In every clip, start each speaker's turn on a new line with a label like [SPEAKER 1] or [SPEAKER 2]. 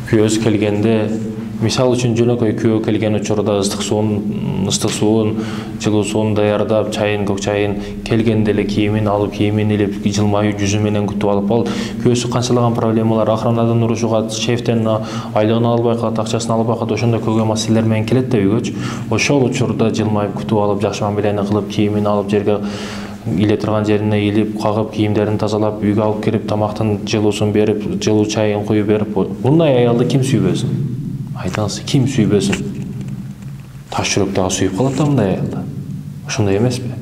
[SPEAKER 1] күйөөсү келгенде, мисал үчүн жөнөкөй күйөө келген учурда ыстык суун, жылуу суун даярдап, чайын, көк чайын келгенде эле кийимин алып, кийимин илип, жылмаюу жүзү менен күтүп алып, ал күйөөсү канчалаган проблемалар, охранадан урушуга, шефтен айлыгын албай калат, акчасын албай калат, ошондой көйгөй маселелер менен келет да үйгөчү. Ошол учурда жылмайып күтүп алып, жакшы мамилени кылып, кийимин алып, жерге иле турган жерине илип, кагып, кийимдерин тазалап, үйгө алып келип, тамактын жылуусун берип, жылуу чайын куюп берип, мындай аялды ким сүйбөсүн? Айтыңыз, ким сүйбөсүн? Таш жүрөк дагы сүйүп калат да мындай аялды. Ошондой эмеспи?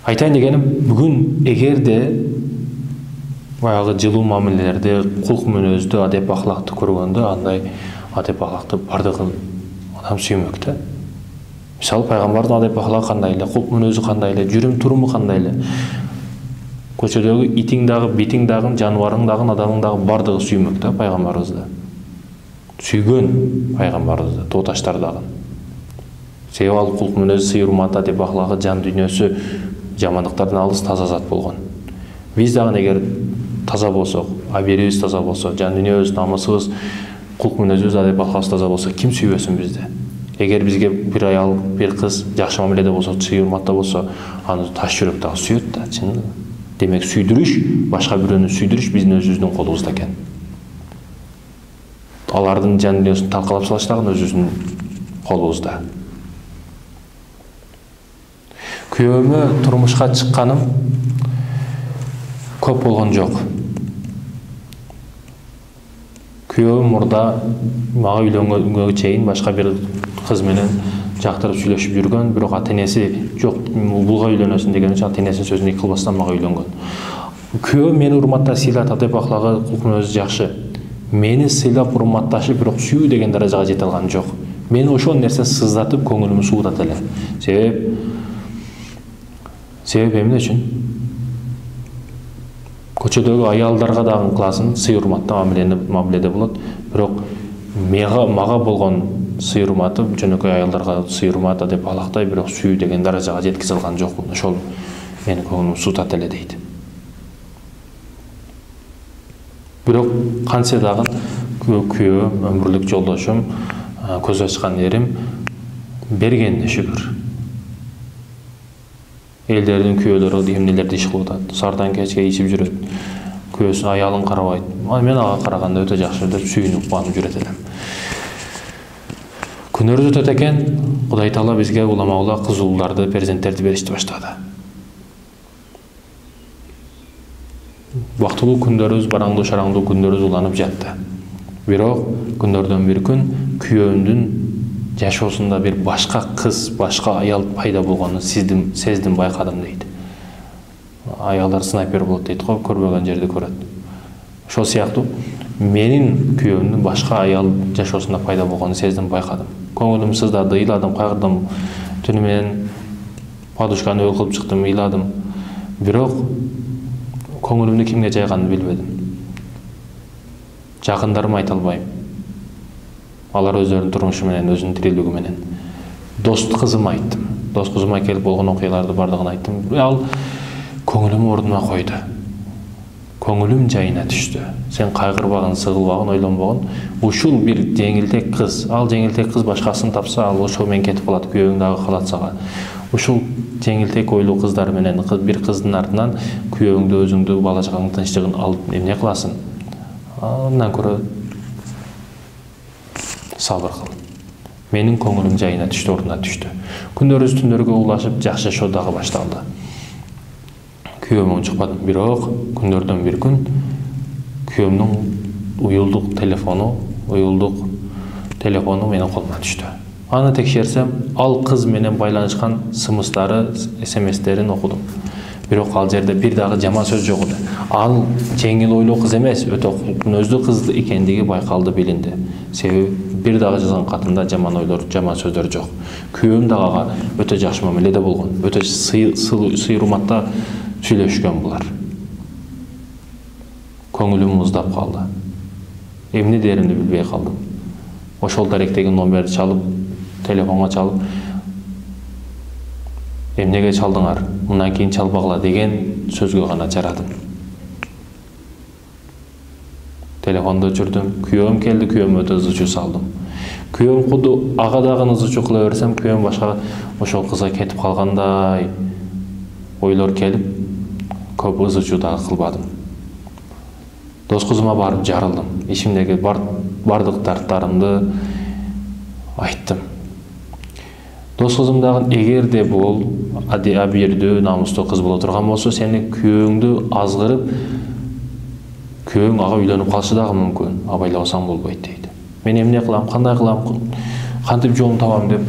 [SPEAKER 1] Айтайын дегеним, бүгүн эгерде баягы жылуу мамилелерди, кулк мүнөздү, адеп ахлакты көргөндө, андай адеп ахлакты бардыгын адам сүймөк да. Мисалы пайгамбардын адеп ахлагы кандай эле, кулк мүнөзү кандай эле, жүрүм туруму кандай эле. Көчөдөгү итиң дагы, битиң дагы, жаныбарың дагы, адамың дагы бардыгы сүймөк да пайгамбарыбызды. Сүйгөн пайгамбарыбызды, тооташтар дагы. Себеби ал кулк мүнөзү, сый урмат, адеп ахлагы, жан дүйнөсү жамандыктардан алыс, таза зат болгон. Биз дагы эгер таза болсок, абийирибиз таза болсо, жан дүйнөбүз, намысыбыз, кулк мүнөзүбүз, адеп ахлагыбыз таза болсо, ким сүйбөсүн бизди? Эгер бизге бир аял, бир кыз жакшы мамиледе болсо, сый урматта болсо, аны таш жүрөк дагы сүйөт да, чынында. Демек сүйдүрүш, башка бирөөнү сүйдүрүш биздин өзүбүздүн колубузда экен. Алардын жан дүйнөсүн талкалап салыш дагы өзүбүздүн колубузда. Күйөөмө турмушка чыкканым көп болгон жок. Күйөөм мурда мага үйлөнгөнгө чейин башка бир кыз менен жактырып сүйлөшүп жүргөн, бирок ата-энеси жок, булга үйлөнөсүн деген үчүн ата-энесинин сөзүн эки кылбастан мага үйлөнгөн. Күйөөм мени урматтап, сыйлап, адеп ахлагы, кулк мүнөзү жакшы. Мени сыйлап, урматташы, бирок сүйүү деген даражага жете алган жок. Мени ошол нерсе сыздатып, көңүлүмдү суутат эле. Себеп эмне үчүн? Көчөдөгү аялдарга дагы кыласың, сый урматта мамиледе болот, бирок мага болгон сый урматы жөнөкөй аялдарга сый урмат, адеп ахлактай, бирок сүйүү деген даражага жеткизе алган жокмун. Ошол мени көңүлүмдү суутат эле дейт. Бирок кантсе дагы күйөөм, өмүрлүк жолдошум, көз ачкан эрим бергенине шүгүр. Элдердин күйөөлөрү эмнелерди иш кылып атат, сардан кечке ичип жүрөт, күйөөсүн аялын карабайт. Мен ага караганда өтө жакшы деп сүйүнүп кубанып жүрөт элем. Күнөрүбүз өтөт экен, Кудай Таала бизге улама кыз ууларды, перзенттерди беришти баштады. Бактылуу күндөрүбүз, бараңдуу шараңдуу күндөрүбүз уланып жатты. Бирок күндөрдөн бир күн күйөөмдүн жашоосунда бир башка кыз, башка аял пайда болгонун сездим, байкадым дейт. Аялдар снайпер болот дейт го, көрбөгөн жерде көрөт. Ошол сыяктуу менин күйөөмдүн башка аял жашоосунда пайда болгонун сездим, байкадым. Көңүлүм сыздады, ыйладым, кайгырдым. Түнү менен подушканы өл кылып чыктым, ыйладым. Бирок көңүлүмдү кимге жайганын билбедим. Жакындарыма айта албайм. Алар өздөрүнүн турмушу менен, өзүнүн тирүүлүгү менен. Дос кызыма айттым. Дос кызыма келип болгон окуяларды бардыгын айттым. Ал көңүлүмдү ордуна койду. Көңүлүм жайына түштү. Сен кайгырбагын, сыгылбагын, ойлонбогон. Ушул бир жеңилтек кыз, ал жеңилтек кыз башкасын тапса, ал ошол менен кетип калат, күйөөң дагы калат сага. Ушул жеңилтек ойлуу кыздар менен бир кыздын артынан күйөөңдү, өзүңдү, бала чагаңдын тынчтыгын алып эмне кыласың? Андан көрө сабыр кыл. Менин көңүлүм жайына түштү, ордуна түштү. Күндөрүбүз түндөргө улашып, жакшы жашоо дагы башталды. Күйөөмөн чыкпадым, бирок күндөрдөн бир күн күйөөмдүн уюлдук телефону менин колума түштү. Аны текшерсем, ал кыз менен байланышкан смстары, смстерин окудум. Бирок ал жерде бир дагы жаман сөз жок эле. Ал жеңил ойлуу кыз эмес, өтө мүнөздүү кыз экендиги байкалды, билинди. Себеби бир дагы жазган катында жаман ойлор, жаман сөздөр жок. Күйөөм дагы ага өтө жакшы мамиледе болгон, өтө сый урматта сүйлөшкөн булар. Көңүлүм муздап калды. Эмне деримди билбей калдым. Ошол даректеги номерди чалып, телефонго чалып, эмнеге чалдыңар, мындан кийин чалбагыла деген сөзгө гана жарадым. Telefonda жүрдüm. Kүйөөм келди, kүйөөм өтө ызычуу салдым. Kүйөөм куду ага дагы ызычуу кыла берсем, kүйөөм башка ошол кызга кетип калгандай ойлор келип, көп ызычуу дагы кылбадым. Дос кызыма барып жарылдым. Ичимдеги бардык дарттарымды айттым. Дос кызым дагы эгерде бул абийирдүү, намустуу кыз боло турган болсо, сени күйөөңдү азгырып, күйөөң ага үйлөнүп калышы дагы мүмкүн. Абайлабасаң болбойт дейт. Мен эмне кылам, кандай кылам, кантип жолун табам деп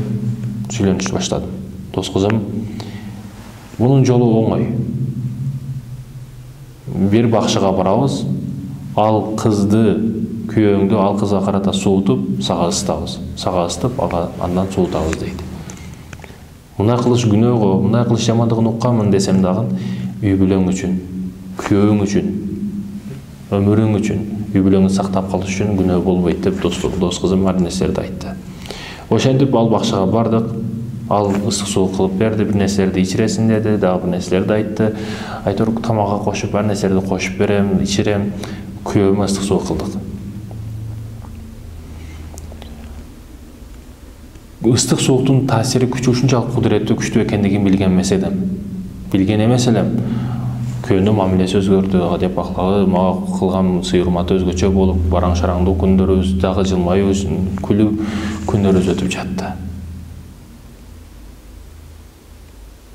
[SPEAKER 1] сүйлөнүш баштадым. Дос кызым, бунун жолу оңой. Бир бакчага барабыз, ал кызды, күйөөңдү ал кызга карата суутуп, сага ысытабыз. Сага ысытып, ага андан суутабыз дейт. Мындай кылыш күнөөгө, мындай кылыш жамандыгын укканмын десем дагы, үй бүлөң үчүн, күйөөң үчүн, өмүрүң үчүн, үй бүлөңдү сактап калыш үчүн күнөө болбойт деп дос кызым ар нерселерди айтты. Ошентип ал бакчага бардык, ал ысык суу кылып берди, бир нерселерди ичиресиң деди, дагы бир нерселерди айтты. Айтор тамакка кошуп, ар нерселерди кошуп берем, ичирем, күйөөмө ысык суу кылдык. Ыстык сууктун таасири күчү ушунчалык кудуреттүү, күчтүү экендигин билген эмес элем. Күйөөмдүн мамилеси өзгөрдү, адеп аклагы мага кылган сый-урматы өзгөчө болуп, бараң-шараңдуу күндөрүбүз, дагы жылмаюубуз, күлүп күндөрүбүз өтүп жатты.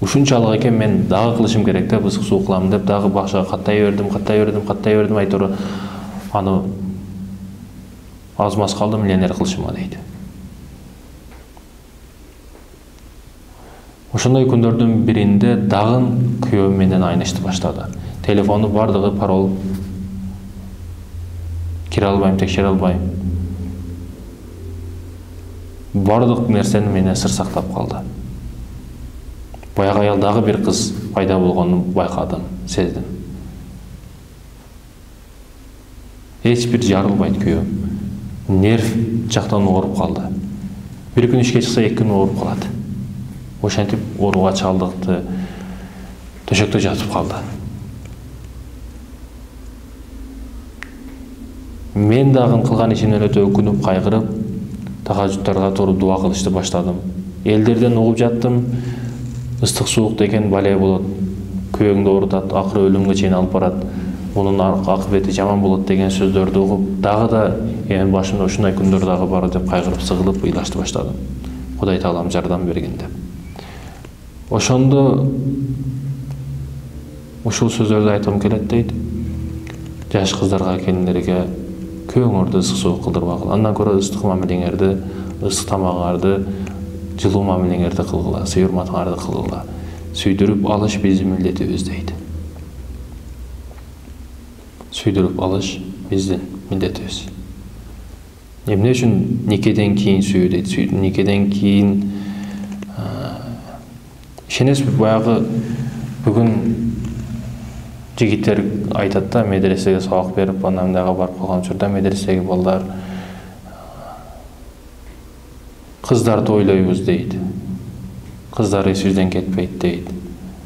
[SPEAKER 1] Ушунчалык экен, мен дагы кылышым керек деп, ысык суу кылам деп, дагы бакчага каттай бердим, айтор аны аз-маз калдым, ленер кылышыма дейт. Ошондой күндөрдүн биринде дагы күйөөм менен айнышты баштады. Телефону бардыгы парол. Кире албайм, текшере албайм. Бардык нерсени менен сыр сактап калды. Баягы аял дагы бир кыз пайда болгонун байкадым, сездим. Эч бир жарылбайт күйөөм. Нерв жактан ооруп калды. Бир күн ишке чыкса, 2 күн ооруп калат. Ошентип ооруга чалдыкты, төшөктө жатып калды. Мен дагы кылган ишимден өтө өкүнүп, кайгырып, тахажжуттарга туруп дуа кылышты баштадым. Элдерден угуп жаттым, ыстык суук деген бале болот, күйөөңдү оорутат, акыры өлүмгө чейин алып барат, мунун акыбети жаман болот деген сөздөрдү угуп, дагы да эми башымда ушундай күндөр дагы бар деп кайгырып, сыгылып ыйлашты баштадым. Кудай таалам жардам берген деп. Ошондо ушул сөздөрдү айткым келет дейт. Жаш кыздарга, келиндерге күйөөңөрдү ысык суу кылдырбагыла. Андан көрө ыстык мамилеңерди, ысык тамагыңарды, жылуу мамилеңерди кылгыла, сый-урматыңарды кылгыла. Сүйдүрүп алыш биздин милдетибиз дейт. Сүйдүрүп алыш биздин милдетибиз. Эмне үчүн никеден кийин сүйүү дейт? Никеден кийин ишенесизби, баягы бүгүн жигиттер айтат да, медресеге сабак берип, андан мындайга барып калган учурда медресеги балдар кыздарды ойлойбуз дейт. Кыздар эсибизден кетпейт дейт.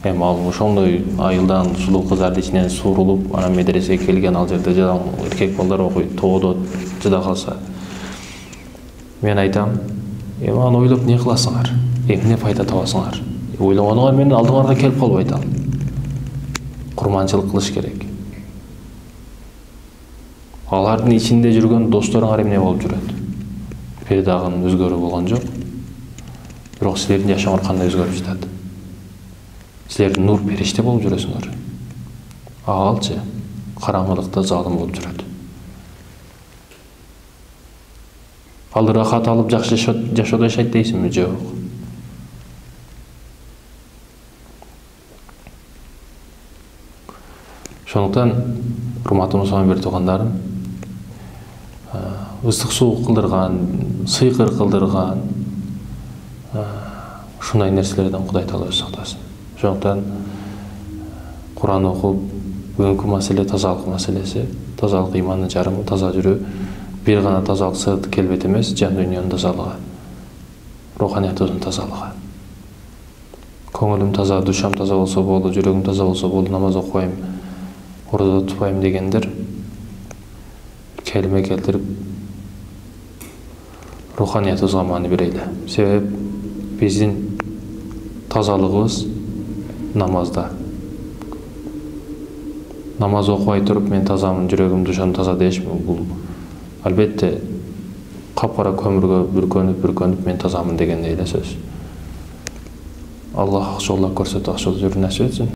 [SPEAKER 1] Эми ал ошондой айылдан сулуу кыздардын ичинен суурулуп, анан медресеге келген, ал жерде эркек балдар окуйт, тоодот, жада калса. Мен айтам, эми аны ойлоп не кыласыңар? Эмне пайда табасыңар? Ойлогонуңар менен алдыңарга келип калбайт ал. Курманчылык кылыш керек. Алардын ичинде жүргөн досторуңар эмне болуп жүрөт? Бир дагы өзгөрүү болгон жок. Бирок силердин жашооңор кандай өзгөрүп жатат? Силер нур периште болуп жүрөсүңөр. Алчы караңгылыкта залым болуп жүрөт. Ал рахат алып жакшы жашоодо жашайт дейсизби? Жок. Ошондуктан, урматтуу мусулман бир туугандарым, ыстык суу кылдырган, сыйкыр кылдырган, ушундай нерселерден Кудай таала өзү сактасын. Ошондуктан Куран окуп, бүгүнкү маселе тазалык маселеси, тазалык имандын жарымы, таза жүрүү, бир гана тазалык сырт келбет эмес, жан дүйнөнүн тазалыгы, руханиятыбыздын тазалыгы. Көңүлүм таза, душам таза болсо болду, жүрөгүм таза болсо болду, намаз окубайм, ораза тутпайм дегендер kelime keltirip ruhaniyatыбызга маани берели. Себеп биздин тазалыгыбыз намазда. Намаз окубай туруп мен тазамын, жүрөгүм душан таза дешми, бул албетте капкара көмүргө бүркөнүп мен тазамын дегендей эле сөз. Аллах ак жолдо көрсөтүп, ак жолдо жүрүүнү насип этсин.